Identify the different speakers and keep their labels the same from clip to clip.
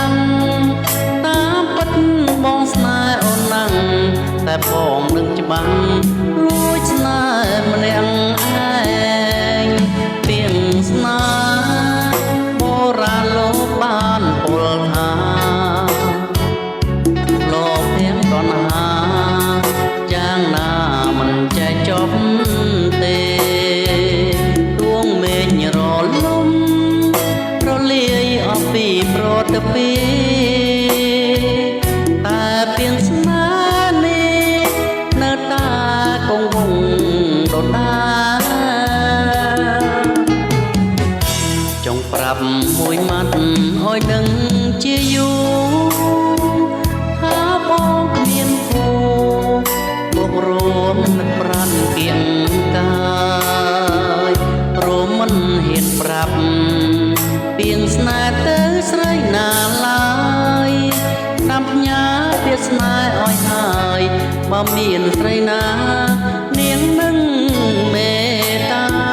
Speaker 1: ងតាមពិតបងស្នេហ៍អូនណាំងតែបងនឹងច្បាំងលួចស្នេហ៍ម្នាក់ឯងទៀងស្នេហ៍បុរាណលោកបានពោលថាលោកទាំងតណ្ហាយ៉ាងណាមិនចេះចប់ទេដួងមេឃរលំរលាយអស់ពីប្រតិពីតែពីងស្នេហ៍នេះនៅតាគង់វងដដាចង់ប្រាប់មួយម៉ាត់ឲ្យដឹងជាយូរថាបងគ្មានគូមករួមនឹកប្រានគៀងកាយព្រមមិនហ៊ានប្រាប់ពីងស្នេហ៍ទៅស្រីណាឡើយតាមផ្ញើពាក្យស្នេហ៍ឲ្យហើយបើមានស្រីណានាងនឹងមេត្តា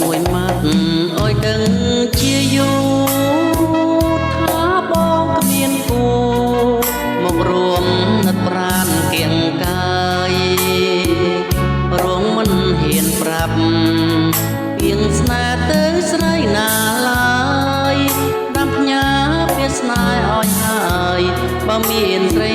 Speaker 1: មួយម៉ាត់អើយដឹងជាយូរថាបងគ្មានគូមករួមនឹកប្រានគៀងកាយរងមិនហ៊ានប្រាប់ពីងស្នេហ៍ទៅស្រីណាឡើយដាំផ្ញើពាក្យស្នេហ៍ឲ្យហើយបើមានស្រី